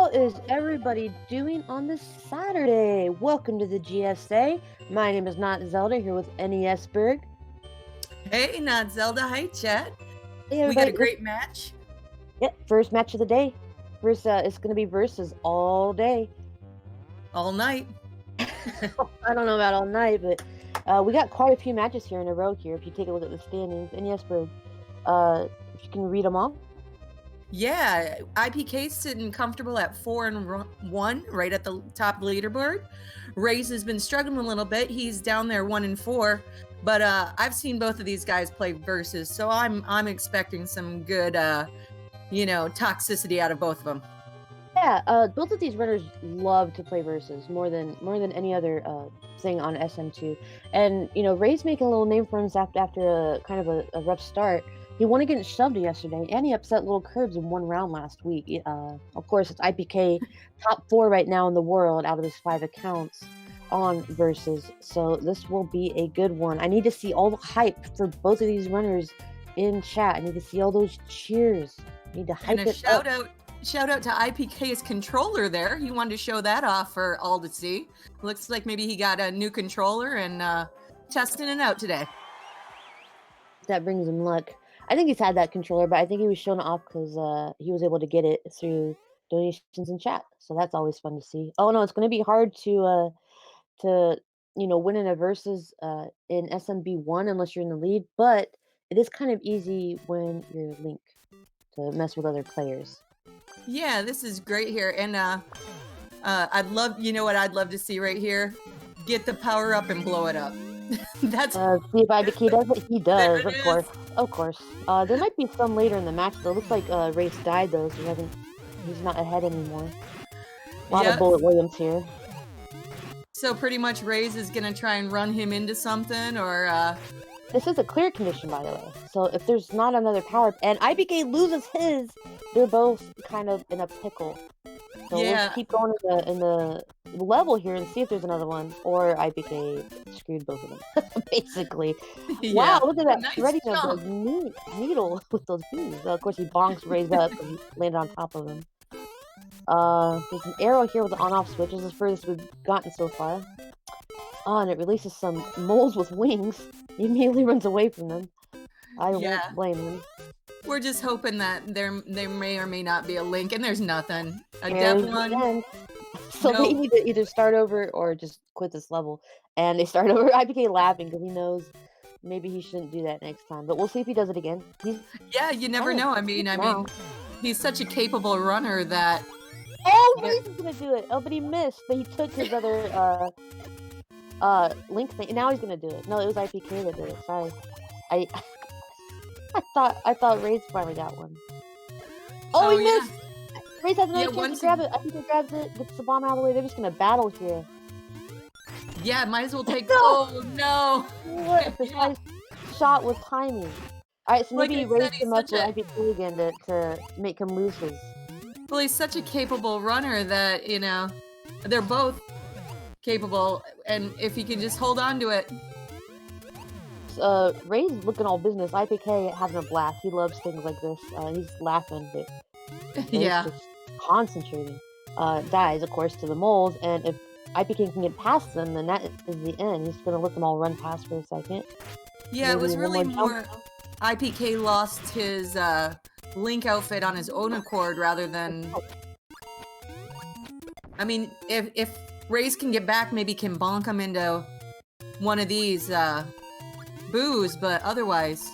How is everybody doing on this Saturday? Welcome to the GSA. My name is Not Zelda here with NESberg. Hey, not Zelda. Hi, Chet. Hey We got a everybody, great match first match of the day. It's going to be versus all day. all night. I don't know about all night, but we got quite a few matches here in a row here. If you take a look at the standings, NESberg, if you can read them off. Yeah, iiPK sitting comfortable at 4-1, right at the top of the leaderboard. Rays has been struggling a little bit. He's down there 1-4, but I've seen both of these guys play versus, so I'm expecting some good, toxicity out of both of them. Yeah, both of these runners love to play versus more than any other thing on SM2. And Ray's making a little name for himself after a kind of a rough start. He won against Shoved yesterday, and he upset Little Curbs in one round last week. Of course, it's iiPK top 4 right now in the world out of his 5 accounts on versus. So this will be a good one. I need to see all the hype for both of these runners in chat. I need to see all those cheers. I need to hype And a it up. shout out to iiPK's controller there. He wanted to show that off for all to see. Looks like maybe he got a new controller and testing it out today. That brings him luck. I think he's had that controller, but I think he was showing it off because he was able to get it through donations in chat. So that's always fun to see. Oh no, it's going to be hard to win in a versus in SMB1 unless you're in the lead, but it is kind of easy when you're Link to mess with other players. Yeah, this is great here, and I'd love, what I'd love to see right here, get the power up and blow it up. That's see if iiPK does it. He does, There it of course. There might be some later in the match though. Looks like Race died though, so he's not ahead anymore. A lot of Bullet Williams here. So pretty much Rays is gonna try and run him into something, or This is a clear condition, by the way. So if there's not another power, and iiPK loses his, they're both kind of in a pickle. So let's keep going in the level here and see if there's another one, or iiPK screwed both of them, basically. Wow, look at that threading of the needle with those bees. Of course, he bonks Rays up and he landed on top of him. There's an arrow here with the on-off switch. This is the furthest we've gotten so far. Oh, and it releases some moles with wings. He immediately runs away from them. I won't blame him. We're just hoping that there may or may not be a link, and there's nothing. A dev one. So they need to either start over or just quit this level. And they start over. iiPK laughing because he knows maybe he shouldn't do that next time. But we'll see if he does it again. You never know. I mean, he's such a capable runner that. Oh, Reese is gonna do it. Oh, but he missed. But he took his other link thing. And now he's gonna do it. No, it was iiPK that did it. Sorry. I thought Ray's finally got one. Oh, he missed! Ray's has another chance to grab it. I think he grabs it, gets the bomb out of the way. They're just gonna battle here. Yeah, might as well take. Oh no! What? This guy's shot was timing. Alright, so maybe Ray's him up with iiPK again to make him lose his. Well, he's such a capable runner that, they're both capable, and if he can just hold on to it. Ray's looking all business. iiPK having a blast. He loves things like this. He's laughing, but just concentrating. Dies, of course, to the moles, and if iiPK can get past them, then that is the end. He's gonna let them all run past for a second. Yeah, it was really more iiPK lost his Link outfit on his own accord rather than. I mean, if Rays can get back, maybe can bonk him into one of these boos, but otherwise.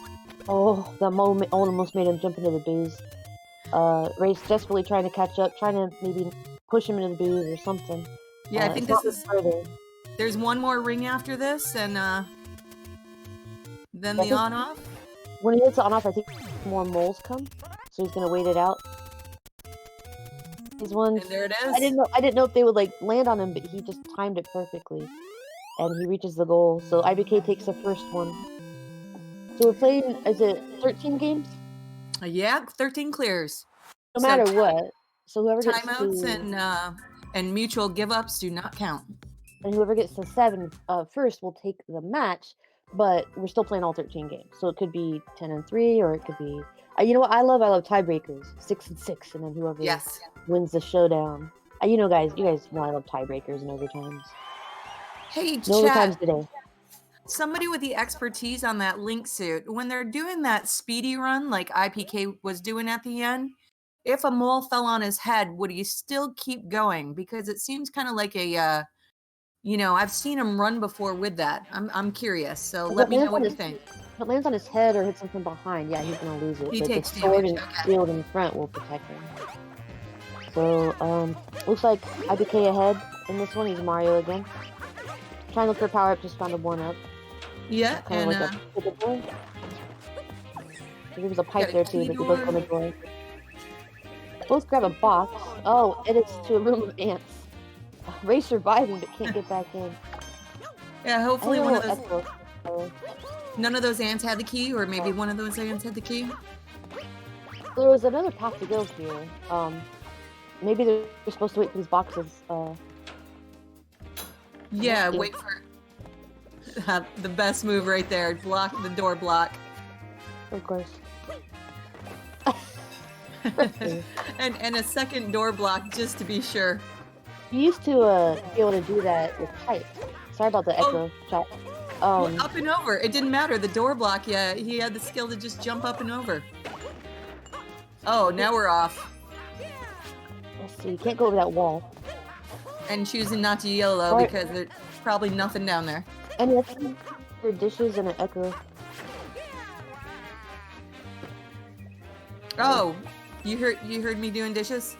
Oh, that moment almost made him jump into the boos. Rays desperately trying to catch up, trying to maybe push him into the boos or something. Yeah, I think this is further. There's one more ring after this, and then the on-off. When he hits the on-off, I think more moles come, so he's gonna wait it out. These ones. And there it is. I didn't know if they would land on him, but he just timed it perfectly, and he reaches the goal. So iiPK takes the first one. So we're playing. Is it 13 games? Yeah, 13 clears. No matter what. So whoever gets timeouts and mutual give-ups do not count. And whoever gets to 7 first will take the match. but we're still playing all 13 games. So it could be 10-3, or it could be. You know what I love? I love tiebreakers, 6-6, and then whoever wins the showdown. You guys know I love tiebreakers and overtimes. Hey, no overtimes today. Somebody with the expertise on that link suit, when they're doing that speedy run like iiPK was doing at the end, if a mole fell on his head, would he still keep going? Because it seems kind of like a, I've seen him run before with that. I'm curious, so let me know what you think. If it lands on his head or hits him from behind, yeah, he's gonna lose it. He takes the sword damage. and shield in front will protect him. So, looks like iiPK ahead in this one. He's Mario again. Trying to look for power up, just found a 1-up. Yeah, kind of like a pivot door. There was a pipe there too, but we both on the door. Both grab a box. Oh, it is to a room of ants. Ray surviving, but can't get back in. Yeah, hopefully one of those. None of those ants had the key, or maybe one of those ants had the key. There was another path to go here. Maybe they're supposed to wait for these boxes. Yeah, wait for the best move right there. Block the door block. Of course. and a second door block just to be sure. You used to be able to do that with pipe. Sorry about the echo chat. Well, up and over. It didn't matter. The door block, yeah, he had the skill to just jump up and over. Oh, now we're off. Let's see. Can't go over that wall. And choosing not to yell though, because there's probably nothing down there. And that's for dishes and an echo. Oh, you heard me doing dishes?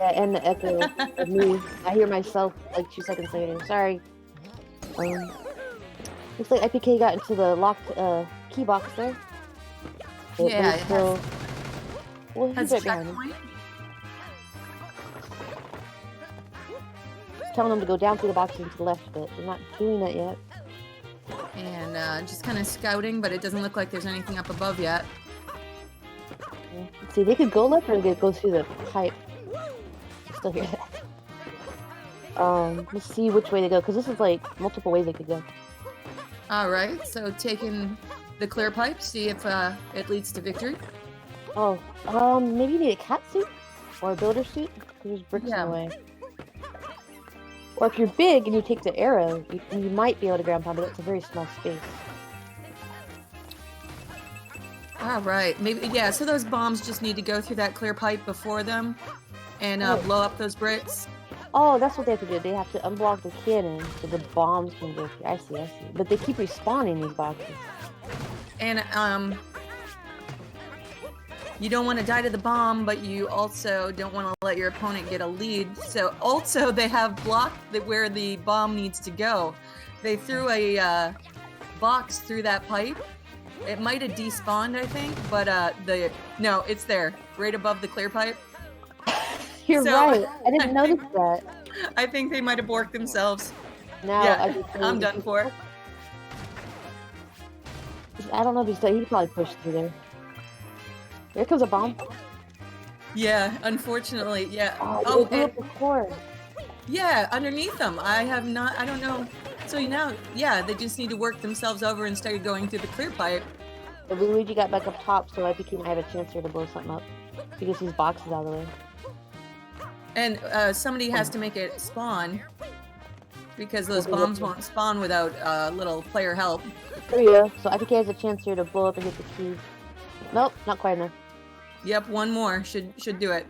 Yeah, and the echo of me. I hear myself like 2 seconds later. Sorry. Looks like iiPK got into the locked key box there. Yeah, it still... has right behind me. Telling them to go down through the boxes and to the left, but they're not doing that yet. And just kind of scouting, but it doesn't look like there's anything up above yet. Let's see, they could go left or they could go through the pipe. Still hear that. Let's see which way they go, because this is like multiple ways they could go. Alright, so taking the clear pipe, see if it leads to victory. Oh, maybe you need a cat suit? Or a builder suit? Because there's bricks in the way. Or if you're big and you take the arrow, you might be able to ground pound, but it's a very small space. Alright, maybe, yeah, so those bombs just need to go through that clear pipe before them and blow up those bricks. Oh, that's what they have to do. They have to unblock the cannon so the bombs can go through. I see. But they keep respawning these boxes. And, you don't want to die to the bomb, but you also don't want to let your opponent get a lead. So also they have blocked where the bomb needs to go. They threw a box through that pipe. It might have despawned, I think, but no, it's there, right above the clear pipe. You're right. I didn't notice that. I think they might have borked themselves. Now yeah, I'm done for. I don't know if he probably pushed through there. Here comes a bomb. Yeah, unfortunately, yeah. Oh, they blew up the core. Yeah, underneath them. I don't know. So now, yeah, they just need to work themselves over and start going through the clear pipe. But Luigi got back up top, so iiPK might have a chance here to blow something up. He gets these boxes out of the way. And somebody has to make it spawn, because those bombs won't spawn without little player help. There you go. So iiPK has a chance here to blow up and get the keys. Nope, not quite enough. Yep, one more should do it.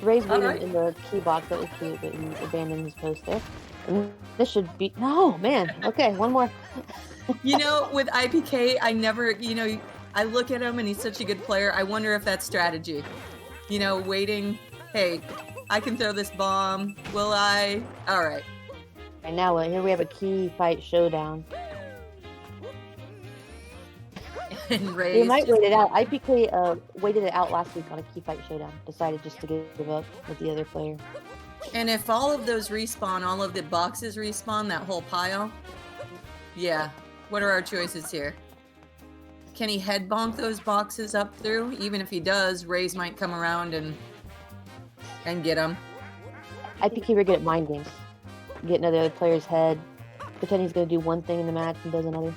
Ray's waiting in the key box. That was cute, but he abandoned his post there. And this should be... No, man. Okay, one more. You know, with iiPK, I never... You know, I look at him and he's such a good player. I wonder if that's strategy. You know, waiting. Hey, I can throw this bomb. Will I? All right. And now here we have a key fight showdown. And they might wait it out. iiPK waited it out last week on a key fight showdown. Decided just to give up with the other player. And if all of those respawn, all of the boxes respawn, that whole pile, yeah. What are our choices here? Can he head bonk those boxes up through? Even if he does, Rays might come around and get him. iiPK, we're good at mind games. get into the other player's head, pretend he's gonna do one thing in the match and does another.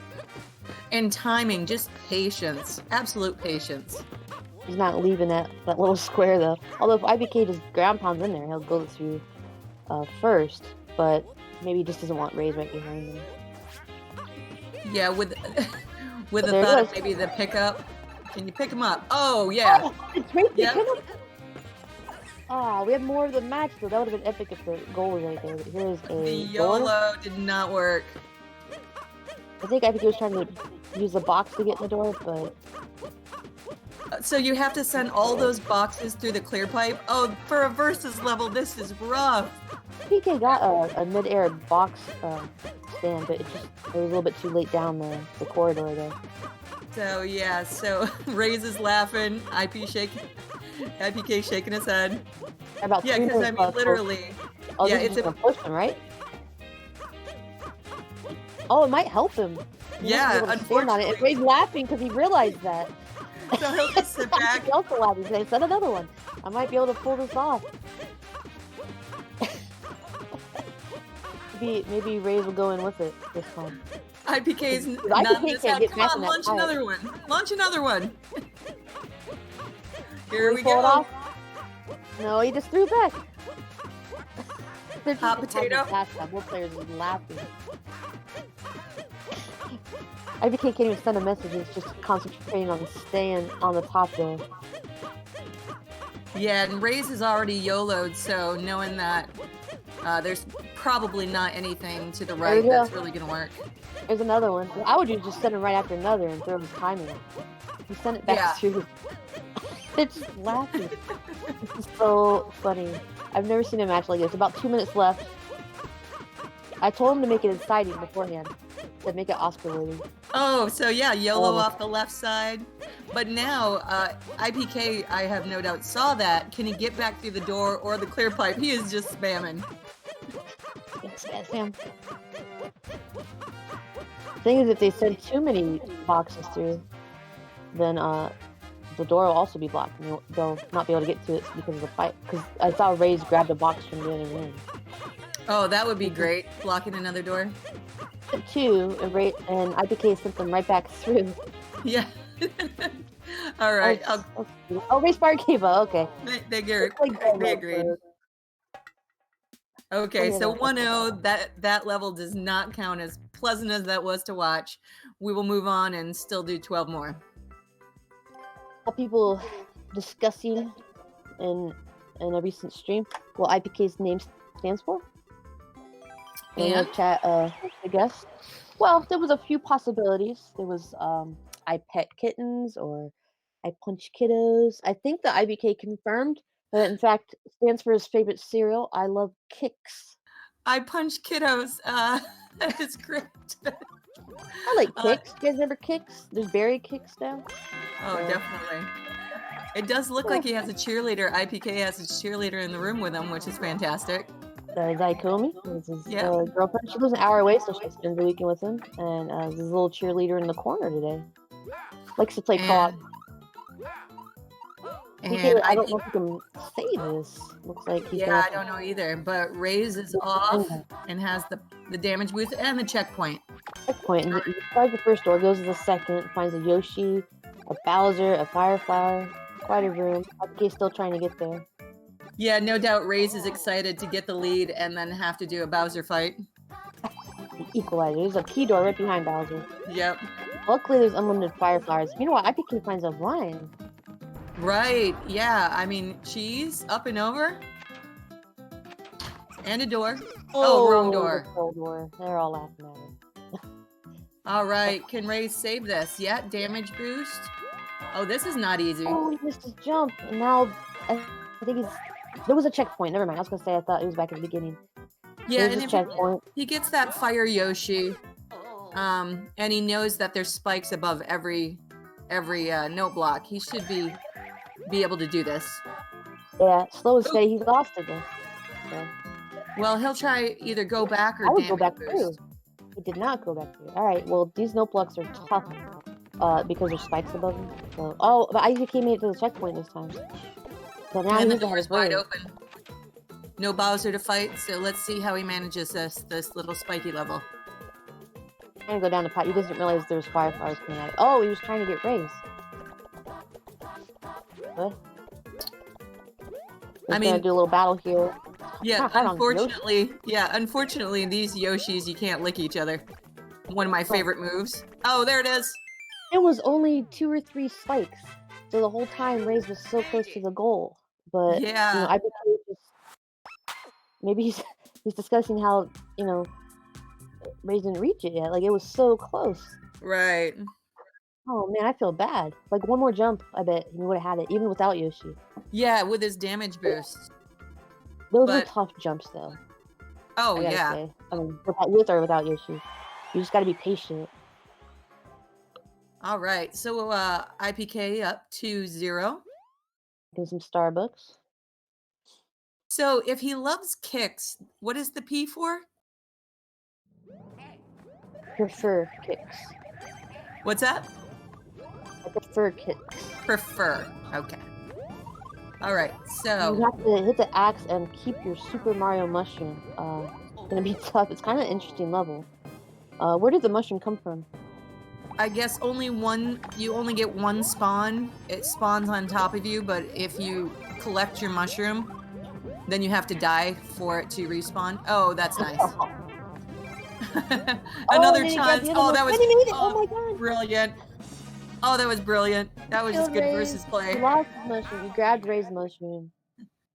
And timing, just patience, absolute patience. He's not leaving that little square though. Although if iiPK just ground pounds in there, he'll go through first. But maybe he just doesn't want Rays right behind him. Yeah, with the thought of maybe the pickup. Can you pick him up? Oh yeah. Oh, it's right there. Yep. Oh, we have more of the match though. That would have been epic if the goal was right there. But here's a the YOLO did not work. I think iiPK was trying to use the box to get in the door, but so you have to send all those boxes through the clear pipe? Oh, for a versus level, this is rough. PK got a mid-air box stand, but it was a little bit too late down the corridor there. So yeah, Rays is laughing, iiPK shaking his head. About yeah, because I mean literally. Oh, yeah, it's gonna push him, right? Oh, it might help him. Yeah, unfortunately. If Ray's laughing because he realized that. So he'll just sit back. He also laughing. Say, send another one. I might be able to pull this off. maybe Rays will go in with it this time. iiPK's not this time. Come on, launch another one. Launch another one. Here we go. No, he just threw back. Hot potato. Both players are laughing. iiPK can't even send a message. It's just concentrating on staying on the top there. Yeah, and Rays is already YOLO'd, so knowing that there's probably not anything to the right that's really going to work. There's another one. I would just send him right after another and throw his timing. He sent it back through. They're just laughing. This is so funny. I've never seen a match like this. About 2 minutes left. I told him to make it exciting beforehand. To make it Oscar-worthy. Oh, so yeah, YOLO off the left side. But now, iiPK, I have no doubt, saw that. Can he get back through the door or the clear pipe? He is just spamming. Spam. Thing is, if they send too many boxes through, then the door will also be blocked, and they'll not be able to get to it because of the pipe. Because I saw Rays grab the box from getting in. Oh, that would be great. Blocking another door. Two, and iiPK sent them right back through. Yeah. All right. Oh, raysfire gave up. Okay. They agreed. Okay, so 1-0, that level does not count, as pleasant as that was to watch. We will move on and still do 12 more. People discussing in a recent stream what iiPK's name stands for. In the chat, I guess. Well, there was a few possibilities. There was I pet kittens or I punch kiddos. I think the iiPK confirmed that in fact stands for his favorite cereal. I love kicks. I punch kiddos. That is great. I like kicks. You guys remember kicks? There's berry kicks now. Oh, definitely. It does look like he has a cheerleader. iiPK has a cheerleader in the room with him, which is fantastic. Zaikomi is his girlfriend. She lives an hour away, so she spends the weekend with him. And there's a little cheerleader in the corner today. Likes to play co-op. I don't know if he can say this. Looks like he's I don't know either. But Rays is off and has the damage boost and the checkpoint. And he tries the first door, goes to the second, finds a Yoshi, a Bowser, a Fireflower, quite a room. iiPK's still trying to get there. Yeah, no doubt Rays is excited to get the lead and then have to do a Bowser fight. The equalizer. There's a key door right behind Bowser. Yep. Luckily, there's unlimited Fireflowers. You know what? iiPK finds a line. Right. Yeah. I mean, cheese up and over. And a door. Oh, wrong door. They're all laughing at it. All right. Can Rays save this? Yeah. Damage boost. Oh, this is not easy. Oh, he missed his jump. And now I think there was a checkpoint. Never mind. I was gonna say I thought it was back at the beginning. Yeah, and if he gets that fire Yoshi, and he knows that there's spikes above every note block, he should be able to do this. Yeah, slow and steady. He lost it though. So. Well, he'll try either go back or damage go back through. He did not go back through. All right. Well, these note blocks are tough because there's spikes above them. So, but iiPK made it to the checkpoint this time. So now and the door is wide open. No Bowser to fight, so let's see how he manages this little spiky level. I'm gonna go down the pipe. He doesn't realize there's fireflies coming out. Oh, he was trying to get raised. What? We're gonna do a little battle here. Yeah, unfortunately, these Yoshis, you can't lick each other. One of my favorite moves. Oh, there it is. It was only 2 or 3 spikes. So the whole time, Rays was so close to the goal. But, yeah. you know, I think maybe he's discussing how, you know, Rays didn't reach it yet. Like, it was so close. Right. Oh, man, I feel bad. Like, one more jump, I bet he would have had it, even without Yoshi. Yeah, with his damage boost. Those were tough jumps, though. Oh, I gotta yeah. say. I mean, with or without Yoshi. You just gotta be patient. All right, so iiPK up 2-0. Get some Starbucks. So if he loves kicks, what is the P for? Prefer kicks. What's that? I prefer kicks. Prefer. Okay. All right, so you have to hit the axe and keep your Super Mario mushroom. It's gonna be tough. It's kind of an interesting level. Where did the mushroom come from? I guess only one. You only get one spawn. It spawns on top of you, but if you collect your mushroom, then you have to die for it to respawn. Oh, that's nice. Another chance. Oh, that was oh my god, brilliant. Oh, that was brilliant. That was just good versus play. You lost the mushroom. You grabbed Ray's mushroom,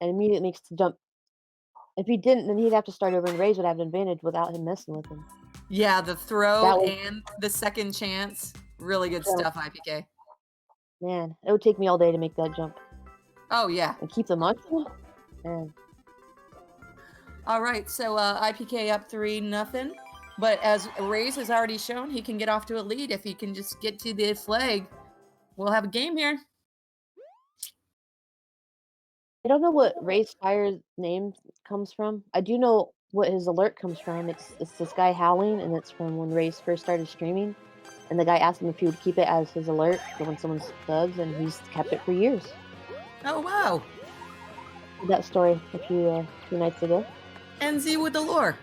and immediately makes the jump. If he didn't, then he'd have to start over, and Rays would have an advantage without him messing with him. Yeah, the throw and the second chance. Really good stuff, iiPK. Man, it would take me all day to make that jump. Oh, yeah. And keep the mushroom? Man. All right, so iiPK up 3-0. But as Rays has already shown, he can get off to a lead if he can just get to the flag. We'll have a game here. I don't know what Rayfire's name comes from. I do know what his alert comes from. It's this guy howling, and it's from when Rays first started streaming. And the guy asked him if he would keep it as his alert for when someone subs, and he's kept it for years. Oh, wow. That story a few nights ago. NZ with the lore.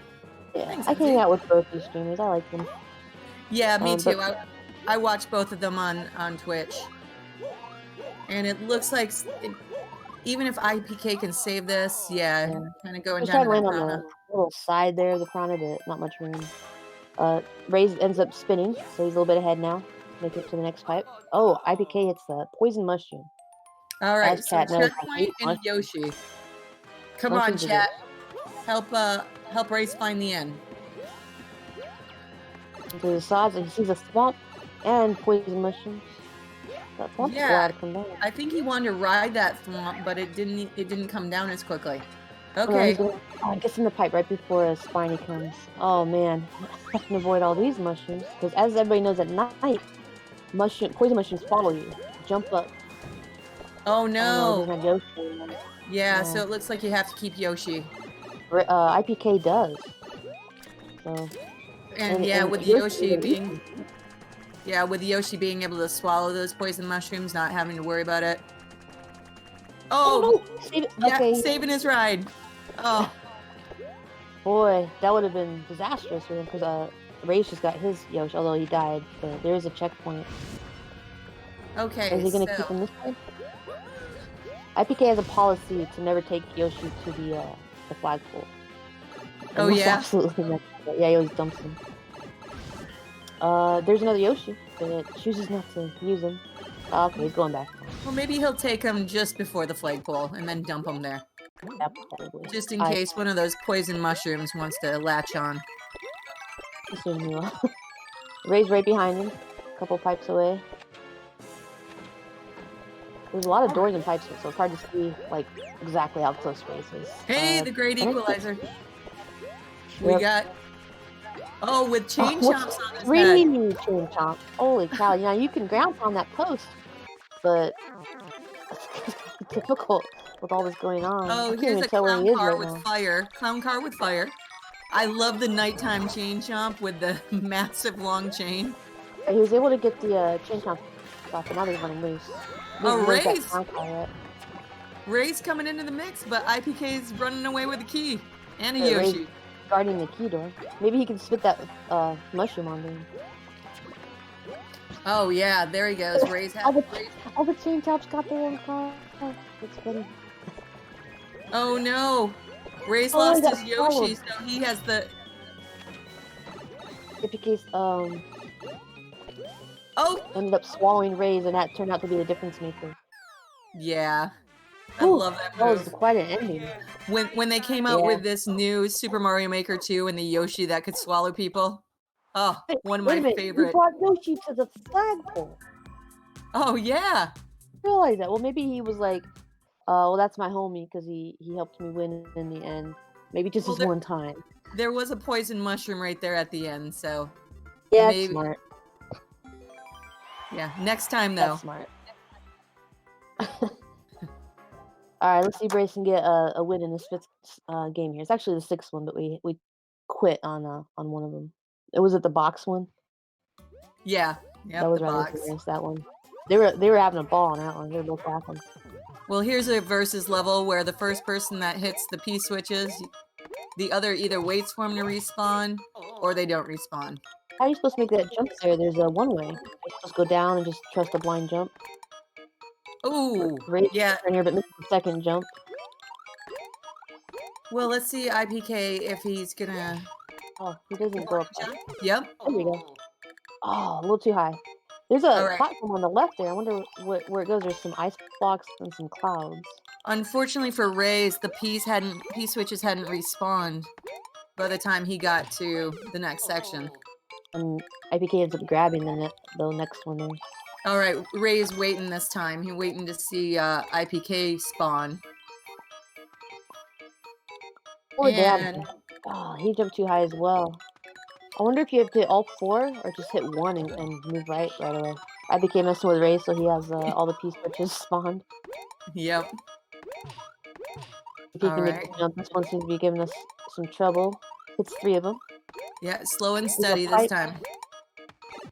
Yeah, thanks, I hang out with both these streamers. I like them. Yeah, me too. I watch both of them on Twitch. And it looks like even if iiPK can save this, kind of going down to land on the little side there of the piranha, but not much room. Rays ends up spinning, so he's a little bit ahead now. Make it to the next pipe. Oh, iiPK hits the poison mushroom. All right, so checkpoint and Yoshi. Come on, chat. Help Rays find the end. To the sides, and he sees a swamp and poison mushrooms. That swamp's glad to come down. I think he wanted to ride that swamp, but it didn't come down as quickly. Okay. He gets in the pipe right before a spiny comes. Oh man, I can avoid all these mushrooms because, as everybody knows, at night, poison mushrooms follow you. Jump up. Oh no! Yeah, so it looks like you have to keep Yoshi. iiPK does. So. And with Yoshi being. Yeah, with Yoshi being able to swallow those poison mushrooms, not having to worry about it. Oh no! Saving his ride. Oh. Boy, that would have been disastrous for him because Rays just got his Yoshi, although he died. But there is a checkpoint. Okay. Is he gonna keep him this way? iiPK has a policy to never take Yoshi to the flagpole. Oh yeah. Absolutely not. Yeah, he always dumps him. There's another Yoshi, but it chooses not to use him. Okay, he's going back. Well, maybe he'll take him just before the flagpole and then dump him there. Yeah, probably. Just in case one of those poison mushrooms wants to latch on. Ray's right behind him, a couple pipes away. There's a lot of doors and pipes here, so it's hard to see like exactly how close Rays is. Hey, the great equalizer. We got. Oh, with chain chomps on his head. Really chain chomp. Holy cow! Yeah, you can ground pound that post, but it's difficult with all this going on. Oh, here's a clown car with fire. Clown car with fire. I love the nighttime chain chomp with the massive long chain. He was able to get the chain chomp off, but now they're running loose. Oh, Rays! Ray's coming into the mix, but iiPK's running away with the key and a But Ray's Yoshi. guarding the key door. Maybe he can spit that mushroom on them. Oh yeah, there he goes. Ray's all the chain tops got their own car. That's funny. Oh no, Ray's lost his Yoshi, so he has the. iiPK's Oh! ended up swallowing Ray's, and that turned out to be the difference maker. Yeah. I love that move. That was quite an ending. When they came out with this new Super Mario Maker 2 and the Yoshi that could swallow people. Oh, one of my favorite. You brought Yoshi to the flagpole. Oh yeah. I realized that. Well, maybe he was like, well, that's my homie because he helped me win in the end. Maybe just this one time. There was a poison mushroom right there at the end, so yeah, maybe. That's smart. Yeah, next time though. That's smart. All right, let's see if Brace can get a win in this 5th game here. It's actually the 6th one, but we quit on one of them. It was at the box one. Yeah, that was right against that one. They were having a ball on that one. They were both laughing. Well, here's a versus level where the first person that hits the P switches, the other either waits for them to respawn or they don't respawn. How are you supposed to make that jump there? There's a one-way. You're supposed to go down and just trust a blind jump. Ooh, yeah. Here, but missed the second jump. Well, let's see iiPK if he's gonna. Oh, he doesn't go up. Yep. There we go. Oh, a little too high. There's a platform on the left there. I wonder where it goes. There's some ice blocks and some clouds. Unfortunately for Rays, the P switches hadn't respawned by the time he got to the next section. And iiPK ends up grabbing the next one there. All right, Ray's waiting this time. He's waiting to see iiPK spawn. Poor Dad. Oh, he jumped too high as well. I wonder if you have to hit all 4 or just hit 1 and move right away. iiPK messing with Ray, so he has all the P switches spawned. Yep. If he can make the jump, this one seems to be giving us some trouble. Hits 3 of them. Yeah, slow and steady this time.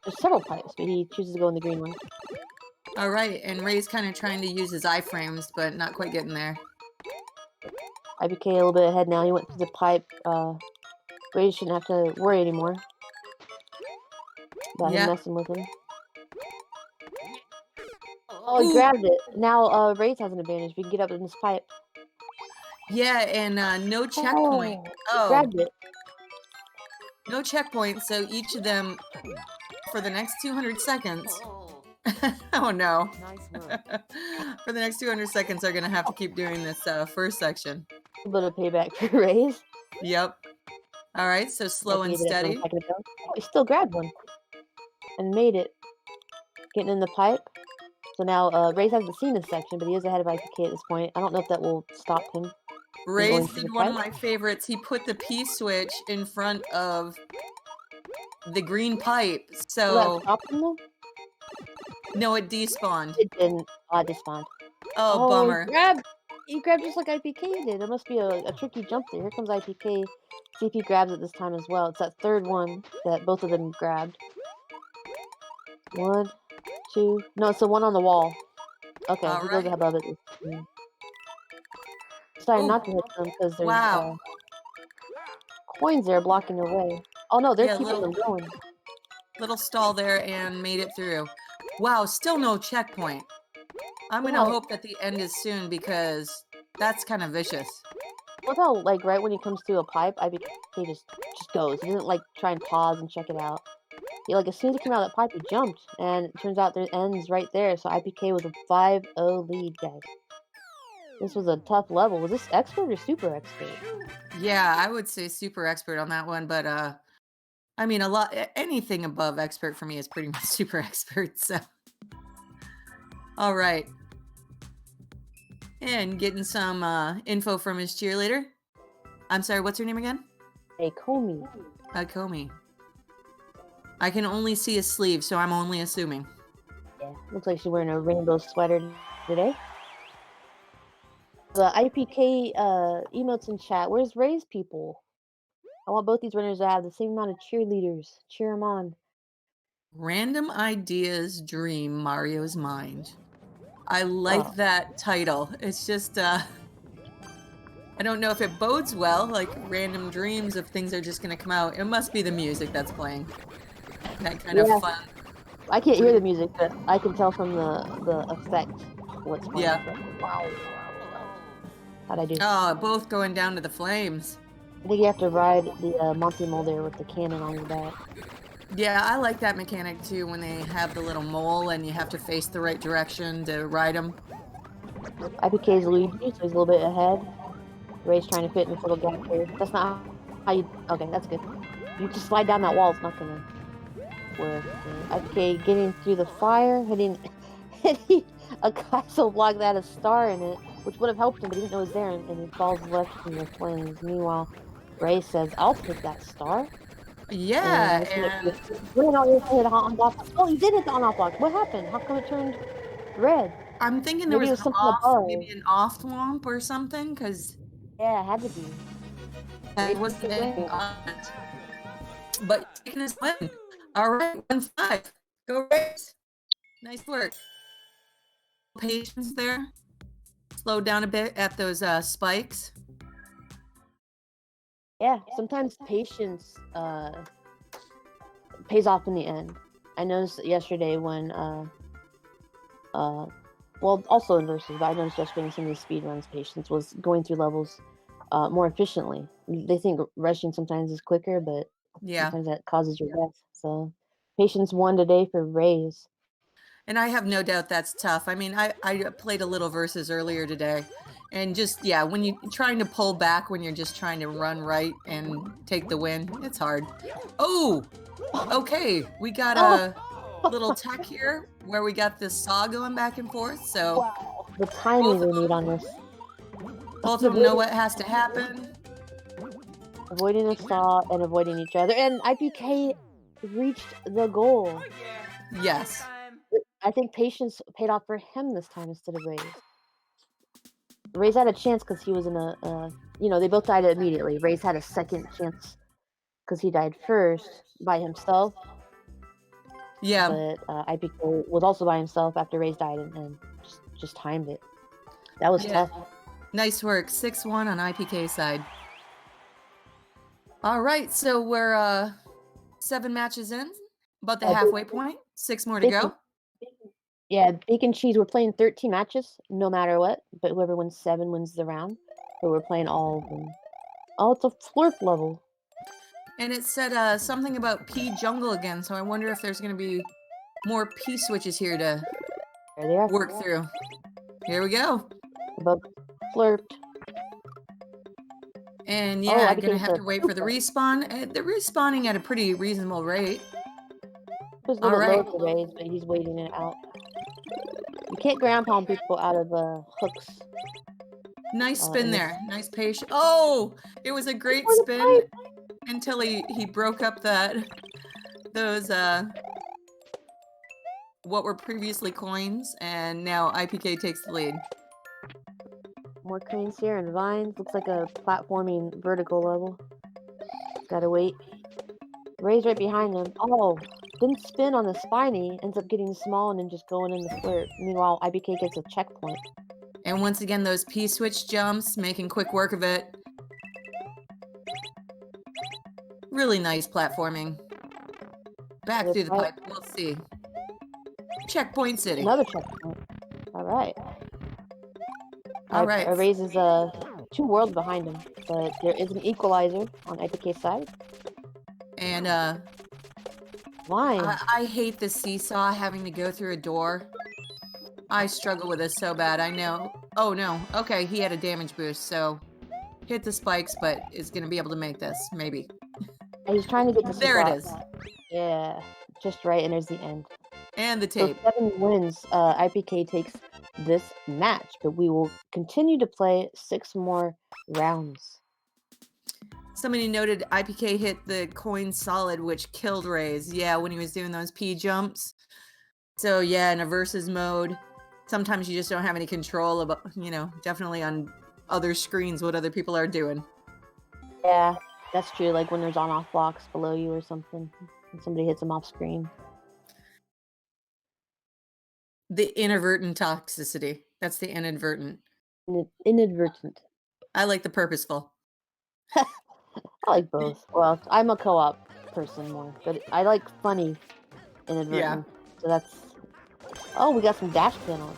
There's several pipes, but he chooses to go in the green one. All right, and Ray's kind of trying to use his iframes, but not quite getting there. iiPK a little bit ahead now. He went through the pipe. Ray shouldn't have to worry anymore about him messing with him. Oh, he grabbed it. Now Ray has an advantage. We can get up in this pipe. Yeah, and no checkpoint. Oh, grabbed it. No checkpoint, so each of them for the next 200 seconds. Oh no. Nice For the next 200 seconds, are going to have to keep doing this first section. A little bit of payback for Rays. Yep. All right, so slow and steady. Oh, he still grabbed one and made it. Getting in the pipe. So now Rays hasn't seen this section, but he is ahead of iiPK at this point. I don't know if that will stop him. Rays did one of my favorites. He put the P switch in front of the green pipe. So will that stop him though? No, it despawned. It didn't. I despawned. Oh, bummer. He grabbed just like iiPK did. There must be a tricky jump there. Here comes iiPK. See if he grabs it this time as well. It's that third one that both of them grabbed. 1, 2. No, it's the one on the wall. Okay, he goes above it. Decided not to hit them because there's coins there blocking their way. Oh no, they're keeping them going. Little stall there and made it through. Wow, still no checkpoint. I'm gonna hope that the end is soon because that's kind of vicious. Look how, like, right when he comes to a pipe, iiPK just goes. He doesn't, like, try and pause and check it out. He, like, as soon as he came out of that pipe, he jumped. And it turns out the end's right there. So iiPK was a 5-0 lead, guys. This was a tough level. Was this expert or super expert? Yeah, I would say super expert on that one. But, I mean, anything above expert for me is pretty much super expert. So, all right. And getting some info from his cheerleader. I'm sorry, what's her name again? Comey. Comey. I can only see a sleeve, so I'm only assuming. Yeah, looks like she's wearing a rainbow sweater today. The iiPK emotes in chat. Where's Ray's people? I want both these runners to have the same amount of cheerleaders. Cheer them on. Random ideas dream Mario's mind. I like that title. It's just, I don't know if it bodes well, like random dreams of things are just going to come out. It must be the music that's playing. That kind of fun. I can't hear the music, but I can tell from the effect what's playing. Yeah. Wow. How'd I do? Oh, both going down to the flames. I think you have to ride the Monty Mole there with the cannon on your back. Yeah, I like that mechanic too, when they have the little mole and you have to face the right direction to ride them. iiPK's Luigi, so he's a little bit ahead. Ray's trying to fit in this little gap here. That's not how you... Okay, that's good. You just slide down that wall, it's not gonna work. iiPK getting through the fire, hitting a Kaizo block that had a star in it, which would have helped him, but he didn't know it was there, and he falls left in the flames. Meanwhile, Ray says, I'll take that star. Yeah, and... Oh, he did hit the on-off block. What happened? How come it turned red? I'm thinking maybe there was something above. Maybe an off thwomp or something, because... Yeah, it had to be. It wasn't anything on it. But taking his win. All right, 1-5. Go Rays. Nice work. Patience there. Slow down a bit at those spikes. Yeah, sometimes patience pays off in the end. I noticed yesterday when well, also in versus, but I noticed yesterday in some of these speedruns, patience was going through levels more efficiently. They think rushing sometimes is quicker, but sometimes that causes your death. So patience won today for Rays. And I have no doubt that's tough. I mean, I played a little versus earlier today, and just, when you're trying to pull back when you're just trying to run right and take the win, it's hard. Oh, okay. We got a little tech here where we got this saw going back and forth. So wow. The timing we need on this. Both of them know what has to happen. Avoiding the saw and avoiding each other. And iiPK reached the goal. Yes. I think patience paid off for him this time instead of Rays. Rays had a chance because he was in a they both died immediately. Rays had a second chance because he died first by himself. Yeah. But iiPK was also by himself after Rays died and just timed it. That was tough. Nice work. 6-1 on iiPK side. All right, so we're 7 matches in, about the halfway point. 6 more to go. Yeah, Bacon Cheese. We're playing 13 matches, no matter what. But whoever wins 7 wins the round. So we're playing all of them. Oh, it's a flirp level. And it said something about P jungle again, so I wonder if there's going to be more P switches here to work through. Here we go. Above flirped. And I'm going to have to wait for the respawn. They're respawning at a pretty reasonable rate. It was a little low for Rays, but he's waiting it out. You can't ground pound people out of hooks. Nice spin there. Nice patience. Oh, it was a great spin until he broke up those what were previously coins, and now iiPK takes the lead. More cranes here and vines. Looks like a platforming vertical level. Gotta wait. Ray's right behind them. Oh, didn't spin on the spiny. Ends up getting small and then just going in the flirt. Meanwhile, iiPK gets a checkpoint. And once again, those P-switch jumps, making quick work of it. Really nice platforming. Back through the pipe. We'll see. Checkpoint City. Another checkpoint. All right. All right. Rays is 2 worlds behind him, but there is an equalizer on iiPK's side. And why? I hate the seesaw having to go through a door. I struggle with this so bad. I know. Oh no. Okay, he had a damage boost, so hit the spikes, but is gonna be able to make this maybe. He's trying to get to there. It is. Yeah, just right, and there's the end. And the tape. So 7 wins. iiPK takes this match, but we will continue to play 6 more rounds. Somebody noted iiPK hit the coin solid, which killed Rays. Yeah, when he was doing those P jumps. So yeah, in a versus mode, sometimes you just don't have any control about, definitely on other screens what other people are doing. Yeah, that's true. Like when there's on-off blocks below you or something, and somebody hits them off screen. The inadvertent toxicity. That's the inadvertent. Inadvertent. I like the purposeful. I like both. Well, I'm a co-op person more, but I like funny inadvertent. Yeah. So that's. Oh, we got some dash panels.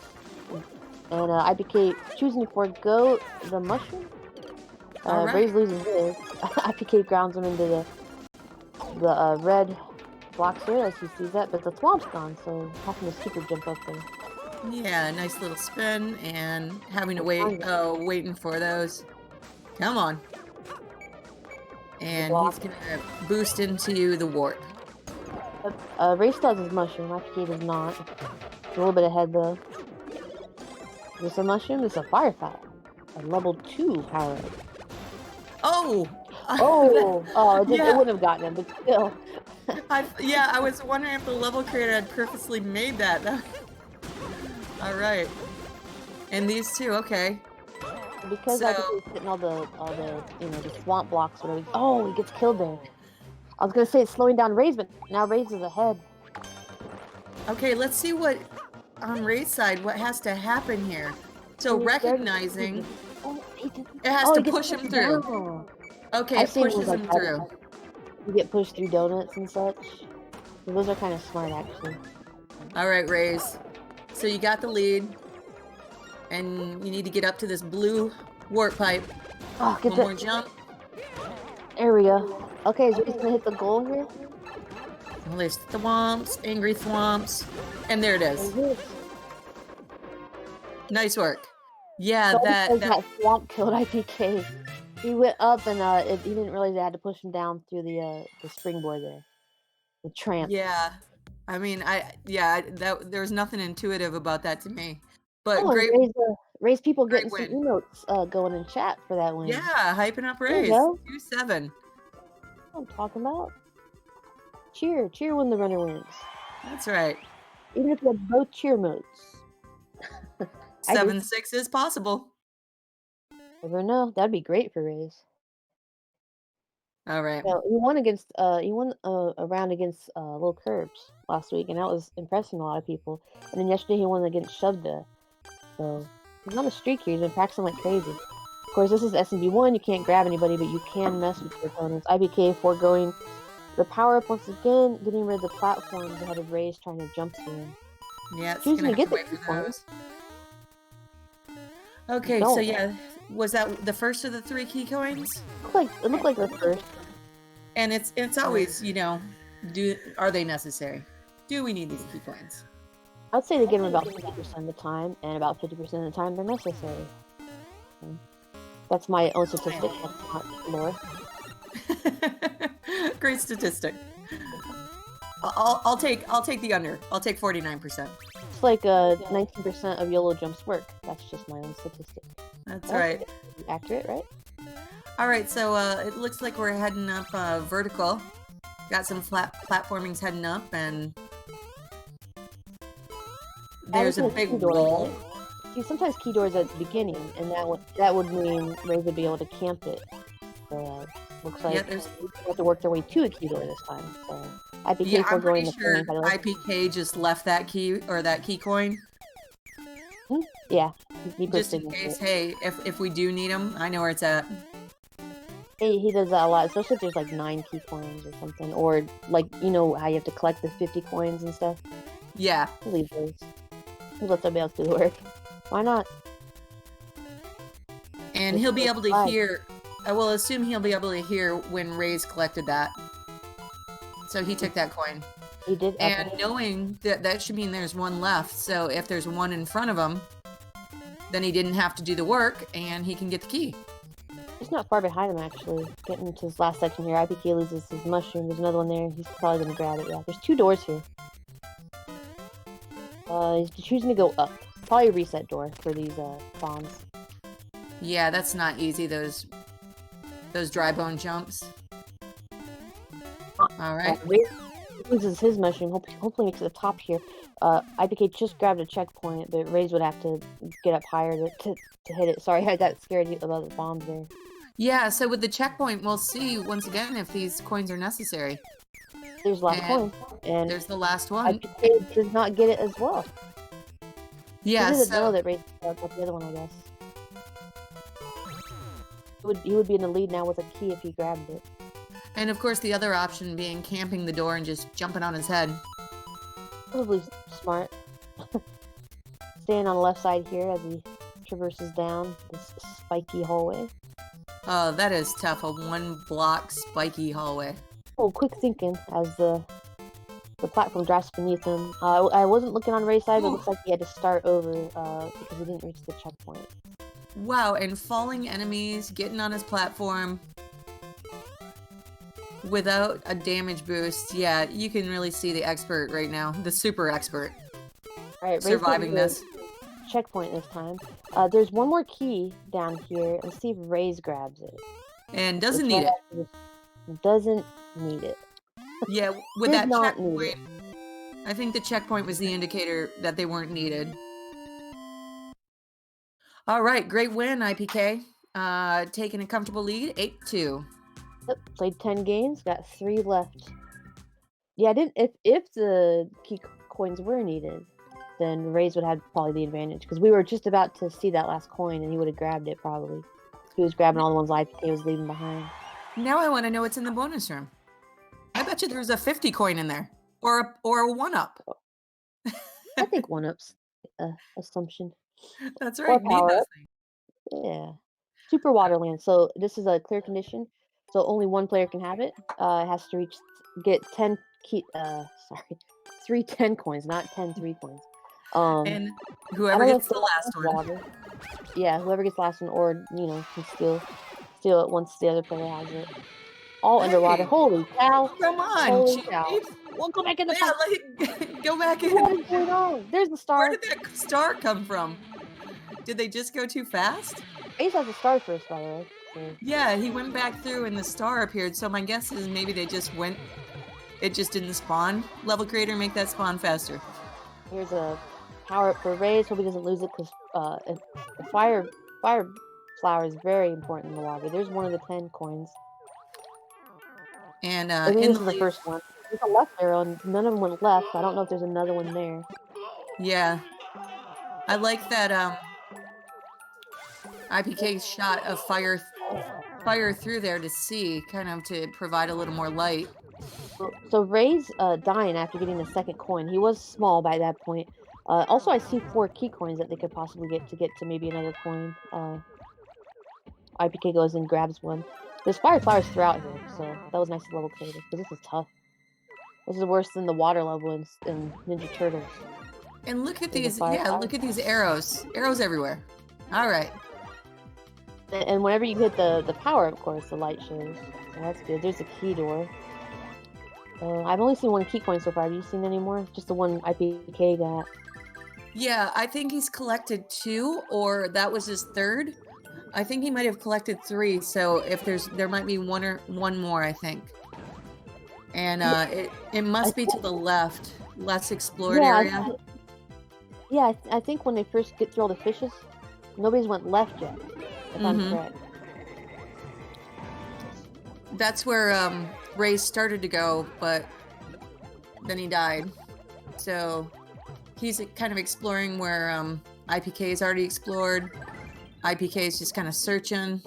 And iiPK choosing to forego the mushroom. All right. Ray's losing his. iiPK grounds him into the red blocks here as he sees that, but the swamp's gone, so having to super jump up there. Yeah, nice little spin and having to wait. Oh, waiting for those. Come on. And he's gonna boost into the warp. Ray still has his mushroom. iiPK does not. A little bit ahead though. Is this a mushroom? This is a firefly. A level 2 power. Oh! It Yeah. wouldn't have gotten him, but still. I was wondering if the level creator had purposely made that. All right. And these two, okay. Because I think he's hitting all the the swamp blocks or whatever. Oh, he gets killed there. I was gonna say it's slowing down Ray's, but now Ray's is ahead. Okay, let's see what on Ray's side what has to happen here. So recognizing it has to push him through. Down. Okay, it pushes him through. You get pushed through donuts and such. Those are kind of smart, actually. All right, Rays. So you got the lead, and you need to get up to this blue warp pipe. Oh, One more jump. There we go. Okay, is Ray's gonna hit the goal here? Well, there's thwomps, angry thwomps, and there it is. Nice work. Yeah, so that thwomp killed iiPK. He went up and he didn't realize they had to push him down through the springboard there. The tramp. Yeah. I mean, there was nothing intuitive about that to me. But great. Ray's people getting some emotes going in chat for that win. Yeah, hyping up Rays. 2-7. I'm talking about. Cheer when the runner wins. That's right. Even if you have both cheer modes. 7-6 is possible. Never know. That'd be great for Rays. All right. So he won a round against Lil Curbs last week, and that was impressing a lot of people. And then yesterday he won against Shovda. So he's on a streak here. He's been practicing like crazy. Of course, this is SMB1. You can't grab anybody, but you can mess with your opponents. iiPK foregoing the power up once again, getting rid of the platforms ahead of Rays trying to jump to him. Yeah, it's gonna have to wait for those. Okay, so yeah, was that the first of the 3 key coins? It looked like the first. And it's always, are they necessary? Do we need these key coins? I'd say they give them about 50% of the time, and about 50% of the time they're necessary. That's my own statistic. That's not lore. Great statistic. I'll take the under. I'll take 49%. It's like 19% of YOLO jumps work. That's just my own statistic. That's right. Accurate, right? All right, so it looks like we're heading up vertical. Got some platformings heading up, and there's a big wall. See, sometimes key doors at the beginning, and that would mean Ray would be able to camp it. So looks like they have to work their way to a key door this time. So iiPK I'm pretty sure iiPK just left that key or that key coin. Yeah, just in case. Hey, if we do need them, I know where it's at. He does that a lot, especially if there's like 9 key coins or something, or like how you have to collect the 50 coins and stuff. Yeah, he'll leave those. He'll let somebody else do the work. Why not? And he'll be able to hear. I will assume he'll be able to hear when Ray's collected that. So he took that coin. He did. And knowing that should mean there's one left. So if there's one in front of him, then he didn't have to do the work, and he can get the key. He's not far behind him, actually. Getting to his last section here. iiPK loses his mushroom. There's another one there. He's probably going to grab it. Yeah, there's 2 doors here. He's choosing to go up. Probably a reset door for these bombs. Yeah, that's not easy, those dry bone jumps. Alright. Ray loses his mushroom. Hopefully makes it to the top here. iiPK just grabbed a checkpoint, but Rays would have to get up higher to hit it. Sorry, I got scared about the bombs there. Yeah, so with the checkpoint, we'll see once again if these coins are necessary. There's the last coin. And there's the last one. iiPK does not get it as well. He Yeah, doesn't know so that Ray got the other one, I guess. He would be in the lead now with a key if he grabbed it. and of course the other option being camping the door and just jumping on his head. Probably smart. Staying on the left side here as he traverses down this spiky hallway. Oh, that is tough. A 1-block spiky hallway. Oh, quick thinking as the platform drops beneath him. I wasn't looking on Ray's side, but it looks like he had to start over because he didn't reach the checkpoint. Wow, and falling enemies, getting on his platform without a damage boost. Yeah, you can really see the expert right now, the super expert, Alright, surviving this. Checkpoint this time. There's one more key down here. Let's see if Ray's grabs it. And doesn't need it. Doesn't need it. Yeah, with Did that not need checkpoint, I think the checkpoint was the indicator that they weren't needed. All right, great win, iiPK. Taking a comfortable lead, 8-2. Yep, played 10 games, got 3 left. Yeah, I didn't. If the key coins were needed, then Ray's would have probably the advantage because we were just about to see that last coin and he would have grabbed it probably. He was grabbing all the ones iiPK was leaving behind. Now I want to know what's in the bonus room. I bet you there's a 50 coin in there, or a 1-up. I think 1-up's assumption. That's right. Need those things. Yeah. Super Waterland. So this is a clear condition. So only one player can have it. It has to get 10 3 10 coins, not 10 3 coins. And whoever gets the last one. Yeah, whoever gets the last one, or can steal it once the other player has it. All underwater. Holy cow! Come on, holy cow! We'll go back in the go back in. What is going on? There's the star. Where did that star come from? Did they just go too fast? Ace has a star first, by the way. So. Yeah, he went back through and the star appeared. So my guess is maybe they just went. It just didn't spawn. Level creator, make that spawn faster. Here's a power up for Rays. Hope he doesn't lose it because the fire flower is very important in the water. There's one of the 10 coins. And this is the first one. There's a left arrow, and none of them went left. I don't know if there's another one there. Yeah, I like that. iiPK shot a fire through there to see, kind of to provide a little more light. So Ray's dying after getting the second coin. He was small by that point. Also, I see 4 key coins that they could possibly get to maybe another coin. iiPK goes and grabs one. There's fire flowers throughout here, so that was nice to level creative, because this is tough. This is worse than the water level in Ninja Turtles. And look at these, look at these arrows. Arrows everywhere. All right. And whenever you hit the power, of course, the light shows. So that's good. There's a key door. I've only seen 1 key coin so far. Have you seen any more? Just the one iiPK got. Yeah, I think he's collected 2, or that was his 3rd. I think he might have collected 3. So if there might be one more, I think. And it must be to the left, less explored area. I think when they first get through all the fishes, nobody's went left yet. If I'm correct. That's where Ray started to go, but then he died. So he's kind of exploring where iiPK is already explored. iiPK is just kind of searching.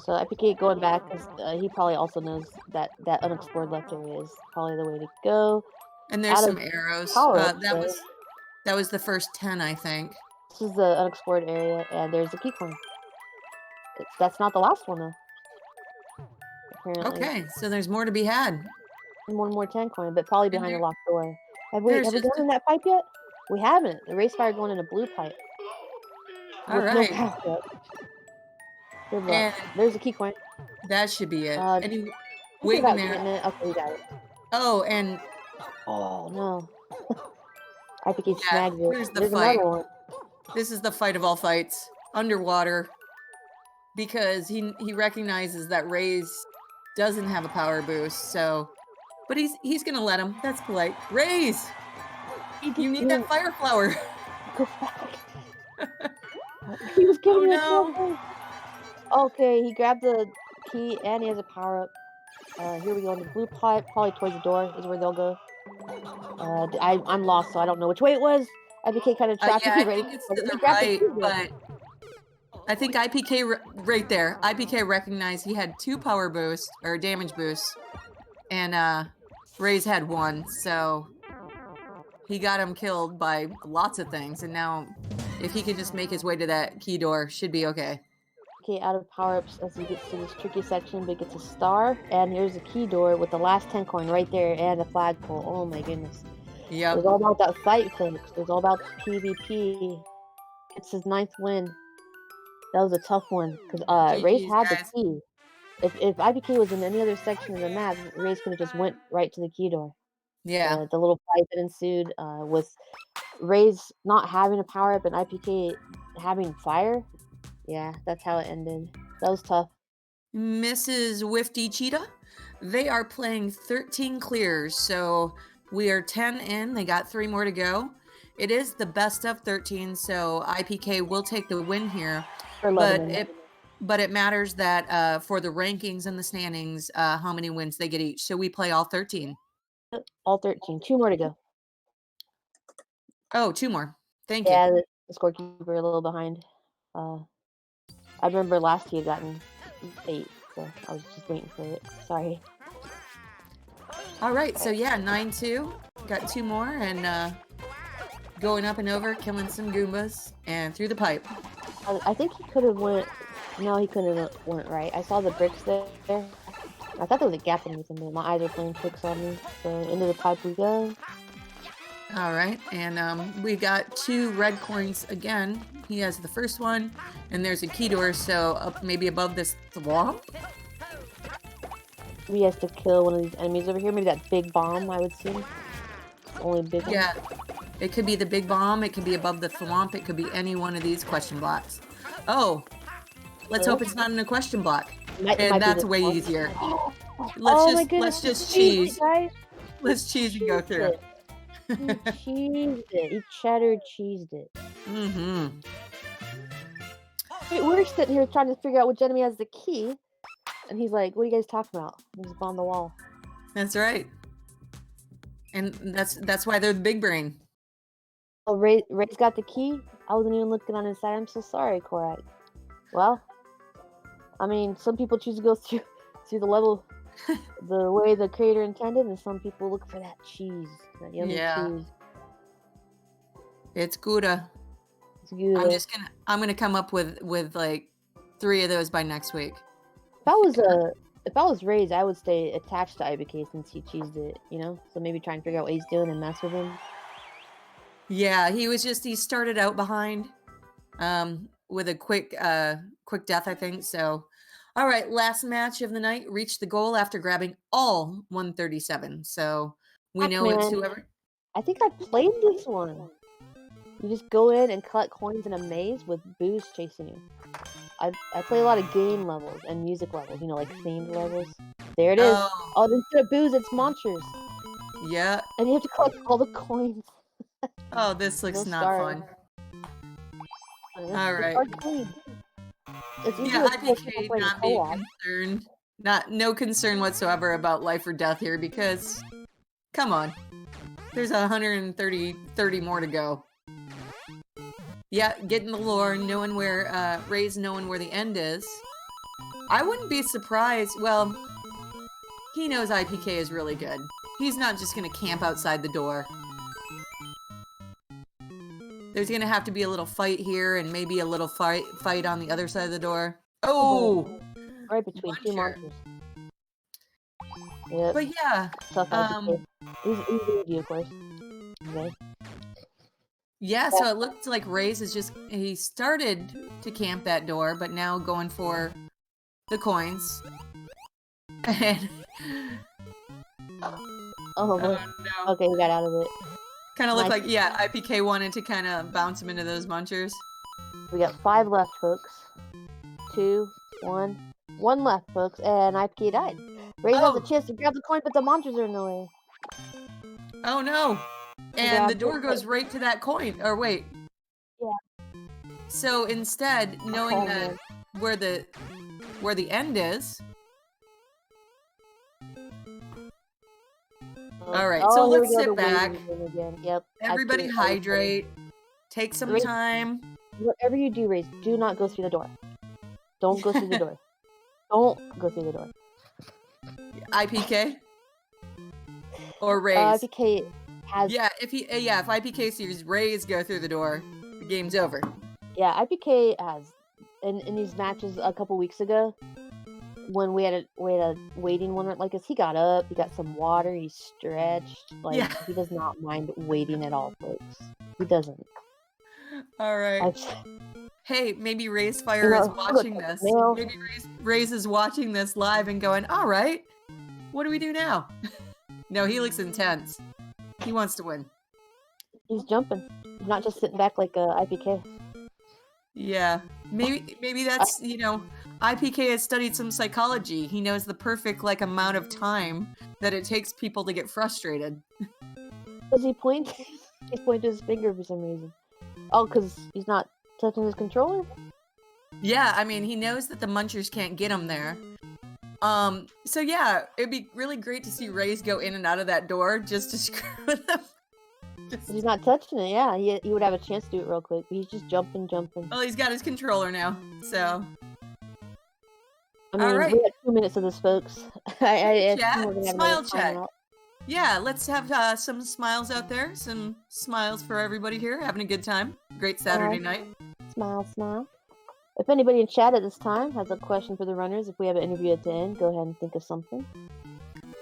So iiPK going back because he probably also knows that unexplored left area is probably the way to go. And there's some arrows. That was the first 10, I think. This is the unexplored area, and there's a key coin. That's not the last one, though. Apparently. Okay, so there's more to be had. One more 10 coin, but probably behind a locked door. Have we gone in that pipe yet? We haven't. The raysfire going in a blue pipe. All right. No good luck. There's a key coin. That should be it. Wait a minute. Okay, we got it. Oh, and oh no. iiPK snagged it. Here's the fight. This is the fight of all fights. Underwater. Because he recognizes that Rays doesn't have a power boost, so but he's gonna let him. That's polite. Rays! You need that fire flower. Go back. He was getting it. Okay, he grabbed the key and he has a power up. Here we go in the blue pipe, probably towards the door is where they'll go. I'm lost, so I don't know which way it was. IPK kind of trapped Yeah, me I right. think it's to the right, but I think IPK right there. IPK recognized he had 2 power boosts or damage boosts, and Ray's had 1, so he got him killed by lots of things. And now, if he could just make his way to that key door, should be okay. Okay, out of power-ups as he gets to this tricky section, but gets a star, and here's a key door with the last 10 coin right there, and a flagpole. Oh my goodness. Yep. It was all about that fight, folks. It was all about PvP. It's his 9th win. That was a tough one, because Race GG's, had the guys. key. If IPK was in any other section of the map, Race could have just went right to the key door. Yeah. The little fight that ensued with Ray's not having a power-up and IPK having fire. Yeah, that's how it ended. That was tough. Mrs. Wifty Cheetah, they are playing 13 clears, so we are 10 in. They got 3 more to go. It is the best of 13, so IPK will take the win here. But it matters that for the rankings and the standings, how many wins they get each. So we play all 13. All 13. 2 more to go. Oh, 2 more. Thank you. Yeah, the scorekeeper a little behind. I remember last he had gotten 8, so I was just waiting for it. Sorry. All right, so yeah, 9-2. Got 2 more, and going up and over, killing some Goombas, and through the pipe. I think he could have went. No, he couldn't have went right. I saw the bricks there. I thought there was a gap in them, but my eyes are playing tricks on me. So into the pipe we go. All right, and we got 2 red coins again. He has the first one, and there's a key door, so up maybe above this swamp. He has to kill one of these enemies over here. Maybe that big bomb, I would assume. Only big one. Yeah, it could be the big bomb. It could be above the swamp. It could be any one of these question blocks. Oh, let's hope it's not in a question block. And that's way easier. Let's just cheese. Let's cheese and go through. He cheesed it. He cheddar cheesed it. Mm-hmm. Wait, we're sitting here trying to figure out which enemy has the key. And he's like, what are you guys talking about? He's on the wall. That's right. And that's why they're the big brain. Oh, Ray's got the key? I wasn't even looking on his side. I'm so sorry, Korak. Well, I mean, some people choose to go through the level the way the creator intended, and some people look for that cheese. That yummy cheese. It's Gouda. It's Gouda. I'm gonna come up with like 3 of those by next week. If I was Ray's, I would stay attached to IiPK since he cheesed it, you know? So maybe try and figure out what he's doing and mess with him. Yeah, he started out behind with a quick death, I think. So, all right, last match of the night, reached the goal after grabbing all 137. So we know it's whoever. I think I played this one. You just go in and collect coins in a maze with Booze chasing you. I play a lot of game levels and music levels, you know, like themed levels. There it is. Oh, instead of Booze, it's monsters. Yeah. And you have to collect all the coins. Oh, this looks not fun. All right. Yeah, IiPK not being concerned. No concern whatsoever about life or death here because, come on. There's 130 more to go. Yeah, getting the lore, knowing where, Ray's knowing where the end is. I wouldn't be surprised. Well, he knows iiPK is really good. He's not just gonna camp outside the door. There's gonna have to be a little fight here and maybe a little fight on the other side of the door. Oh! Right between 2 monsters. Yep. But yeah. He's easy, of course. Okay. Yeah, so it looked like Ray's he started to camp that door, but now going for the coins. Oh no. Okay, he got out of it. Kind of looked like, yeah, iiPK wanted to kind of bounce him into those munchers. We got 5 left, folks. 2, 1. 1 left, folks, and iiPK died. Ray has a chance to grab the coin, but the monsters are in the way. Oh no! And the door goes right to that coin. Or wait. Yeah. So instead, knowing that where the end is. All right, so let's sit back. Yep. Everybody hydrate. Take some Raise, time. whatever you do, Raise, do not go through the door. Don't go through the door. Don't go through the door. iiPK or Rays. iiPK has. Yeah, if iiPK sees Rays go through the door, the game's over. Yeah, iiPK has. In these matches a couple weeks ago, when we had a waiting one like this, he got up, he got some water, he stretched. Like, Yeah. he does not mind waiting at all, folks. He doesn't. All right. Hey, maybe raysfire is watching this. Maybe Rays is watching this live and going, all right, what do we do now? No, he looks intense. He wants to win. He's jumping. He's not just sitting back like iiPK. Yeah, maybe that's, iiPK has studied some psychology. He knows the perfect amount of time that it takes people to get frustrated. Does he point? He's pointing his finger for some reason. Oh, because he's not touching his controller? Yeah, I mean, he knows that the munchers can't get him there. So yeah, it'd be really great to see Rays go in and out of that door just to screw with them. He's not touching it, yeah. He would have a chance to do it real quick. He's just jumping. Well, he's got his controller now, so. I mean, all right. we got 2 minutes of this, folks. Smile check. Yeah, let's have some smiles out there. Some smiles for everybody here, having a good time. Great Saturday night. Smile, smile. If anybody in chat at this time has a question for the runners, if we have an interview at the end, go ahead and think of something.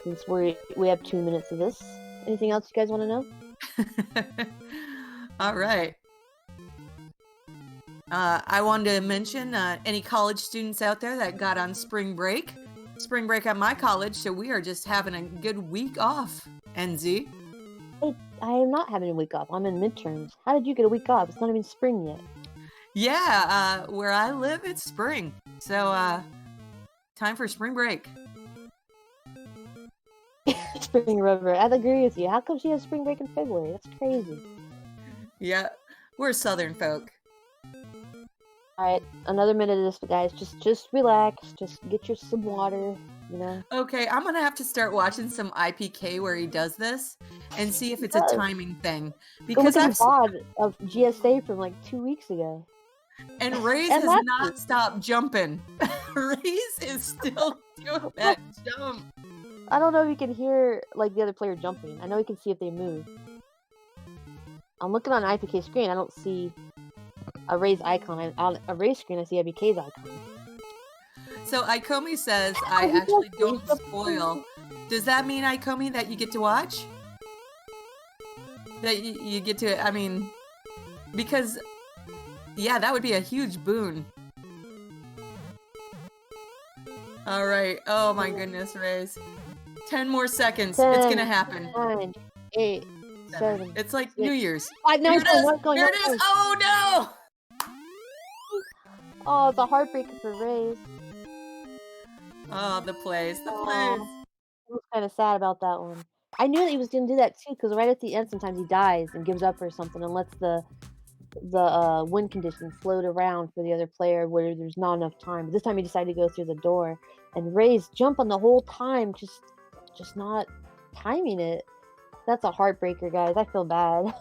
Since we have 2 minutes of this. Anything else you guys want to know? All right. I wanted to mention any college students out there that got on spring break. Spring break at my college, so we are just having a good week off. NZ? I am not having a week off. I'm in midterms. How did you get a week off? It's not even spring yet. Yeah, where I live, it's spring. So, time for spring break. Spring rubber. I agree with you. How come she has spring break in February? That's crazy. Yeah, we're Southern folk. All right, another minute of this, guys. Just relax. Just get your some water. Okay, I'm gonna have to start watching some iiPK where he does this and see if it's a timing thing. Because I've VOD of GSA from like 2 weeks ago. And Rays has not stopped jumping. Rays is still doing that jump. I don't know if you can hear the other player jumping. I know you can see if they move. I'm looking on an iiPK screen. I don't see a Rays icon. On a Rays screen, I see iiPK's icon. So Ikomi says, I actually don't spoil. Does that mean, Ikomi, that you get to watch? That you get to, I mean, because, yeah, that would be a huge boon. All right. Oh my goodness, Rays. 10 more seconds. 10, it's gonna happen. 9, 8, 7. It's like 6, New Year's. No, Here it is. Oh no! Oh, it's a heartbreaker for Rays. Oh, the plays. I was kind of sad about that one. I knew that he was gonna do that too, because right at the end, sometimes he dies and gives up or something, and lets the wind condition float around for the other player where there's not enough time. But this time he decided to go through the door, and Rays jumping the whole time, just not timing it. That's a heartbreaker, guys. I feel bad.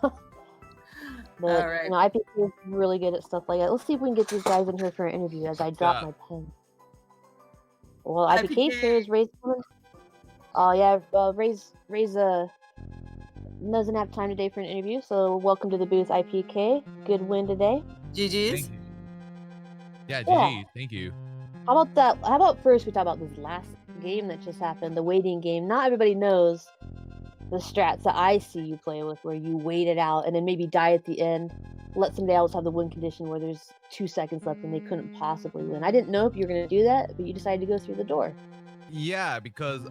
But, all right. iiPK is really good at stuff like that. Let's see if we can get these guys in here for an interview as I drop my pen. Well, iiPK shares Rays. Oh yeah, Rays doesn't have time today for an interview, so welcome to the booth, iiPK. Good win today. GG's. Yeah, GG. Thank you. How about that? How about first we talk about this last game that just happened, the waiting game. Not everybody knows the strats that I see you play with, where you wait it out and then maybe die at the end, let somebody else have the win condition where there's 2 seconds left and they couldn't possibly win. I didn't know if you were going to do that, but you decided to go through the door. Yeah, because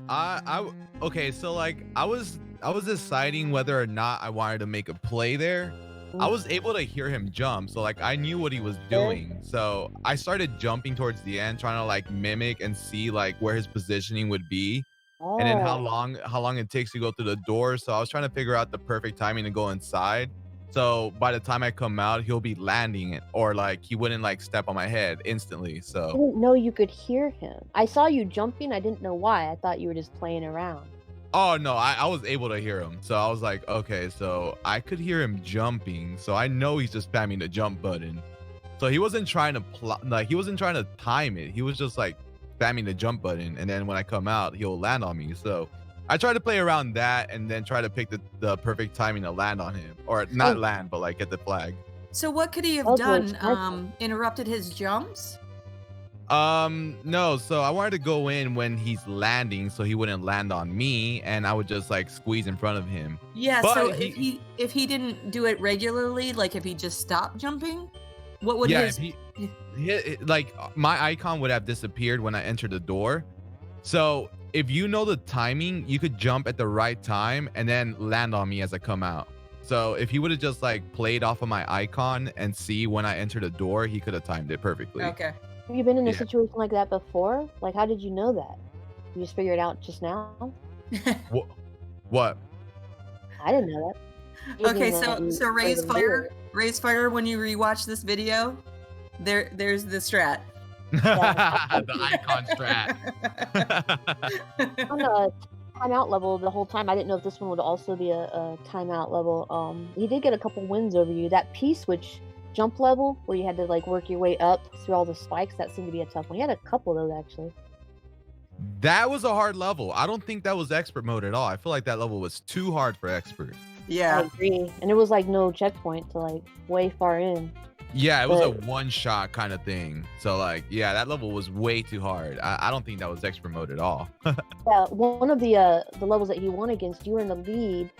okay, so I was deciding whether or not I wanted to make a play there. I was able to hear him jump, so I knew what he was doing. So I started jumping towards the end, trying to mimic and see where his positioning would be. And then how long it takes to go through the door. So I was trying to figure out the perfect timing to go inside. So by the time I come out, he'll be landing it, or he wouldn't step on my head instantly. So I didn't know you could hear him. I saw you jumping. I didn't know why. I thought you were just playing around. Oh no, I was able to hear him. So I was like, okay, so I could hear him jumping. So I know he's just spamming the jump button. So he wasn't trying to he wasn't trying to time it. He was just like spamming the jump button, and then when I come out, he'll land on me. So I try to play around that and then try to pick the perfect timing to land on him, or not land, but like get the flag. So what could he have done? Interrupted his jumps? No. So I wanted to go in when he's landing, so he wouldn't land on me, and I would just like squeeze in front of him. Yeah. But so if he didn't do it regularly, like if he just stopped jumping, what would his? Like my icon would have disappeared when I entered the door. So if you know the timing, you could jump at the right time and then land on me as I come out. So if he would have just like played off of my icon and see when I enter the door, he could have timed it perfectly. Okay. Have you been in a situation like that before? Like, how did you know that? You just figured it out just now? What? I didn't know that. Okay, so raysfire, when you rewatch this video, there's the strat. The icon strat. On the timeout level the whole time, I didn't know if this one would also be a timeout level. He did get a couple wins over you. That P-switch jump level where you had to like work your way up through all the spikes, that seemed to be a tough one. He had a couple of those actually. That was a hard level. I don't think that was expert mode at all. I feel like that level was too hard for expert. Yeah, I agree. And it was like no checkpoint to like way far in. Yeah, it was a one-shot kind of thing. So like, yeah, that level was way too hard. I don't think that was expert mode at all. Yeah, one of the levels that he won against, you were in the lead.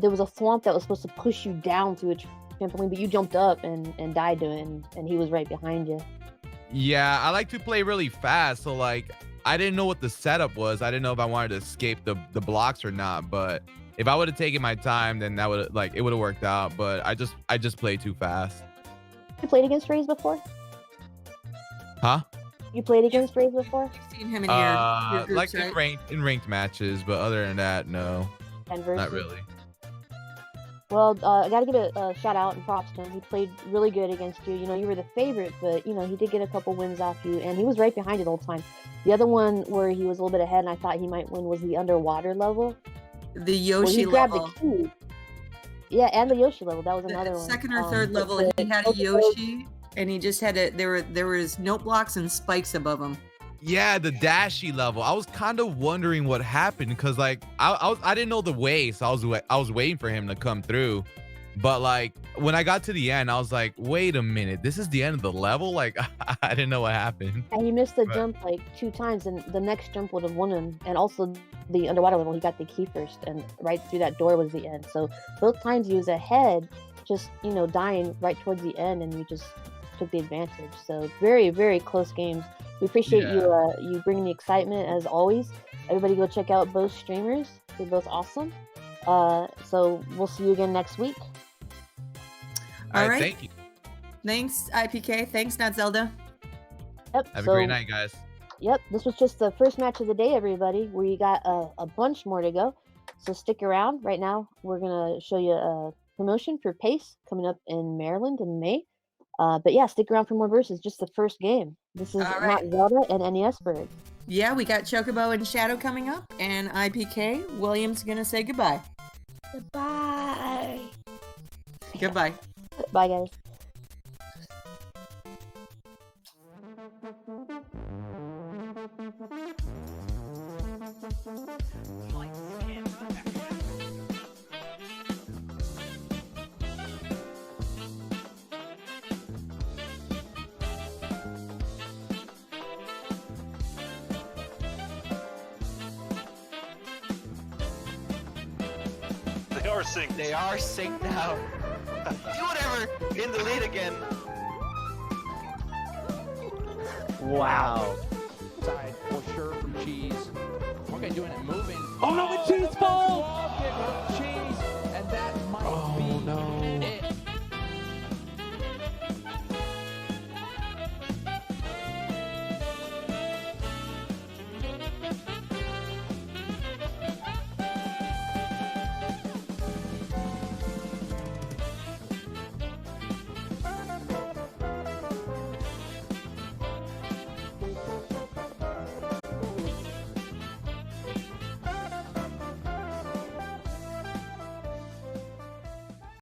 There was a swamp that was supposed to push you down through a trampoline, but you jumped up and died to it, and he was right behind you. Yeah, I like to play really fast, so like I didn't know what the setup was. I didn't know if I wanted to escape the blocks or not, but if I would have taken my time, then that would like it would have worked out, but I just played too fast. You played against Rays before? Huh? You played against Rays before? You've seen him in your groups, like right? in ranked matches, but other than that, no. Not really. Well, I gotta give a shout out and props to him. He played really good against you. You know, you were the favorite, but you know, he did get a couple wins off you, and he was right behind you the whole time. The other one where he was a little bit ahead and I thought he might win was the underwater level. The Yoshi level. The cube. Yeah, and the Yoshi level. That was another one. Second or third level, he had a Yoshi, and he just had there was note blocks and spikes above him. Yeah, the dashy level. I was kind of wondering what happened because like I didn't know the way, so I was waiting for him to come through. But like when I got to the end, I was like, wait a minute, this is the end of the level? Like I didn't know what happened. And he missed the jump like 2 times, and the next jump would have won him. And also the underwater level, he got the key first, and right through that door was the end. So both times he was ahead, just you know, dying right towards the end, and you just took the advantage. So very, very close games. We appreciate you bringing the excitement as always. Everybody go check out both streamers. They're both awesome. So we'll see you again next week. All right. Thank you. Thanks, iiPK. Thanks, Not Zelda. Yep. Have a great night, guys. Yep. This was just the first match of the day, everybody. We got a bunch more to go. So stick around. Right now, we're going to show you a promotion for PACE coming up in Maryland in May. But yeah, stick around for more verses. Just the first game. This is Not Zelda and NES Bird. Yeah, we got Chocobo and Shadow coming up, and iiPK. William's gonna say goodbye. Goodbye. Goodbye. Bye, guys. They are synced now. Do whatever. In the lead again. Wow. Side for sure from Cheese. Okay, doing it, moving. Oh no, the Cheese falls! Cheese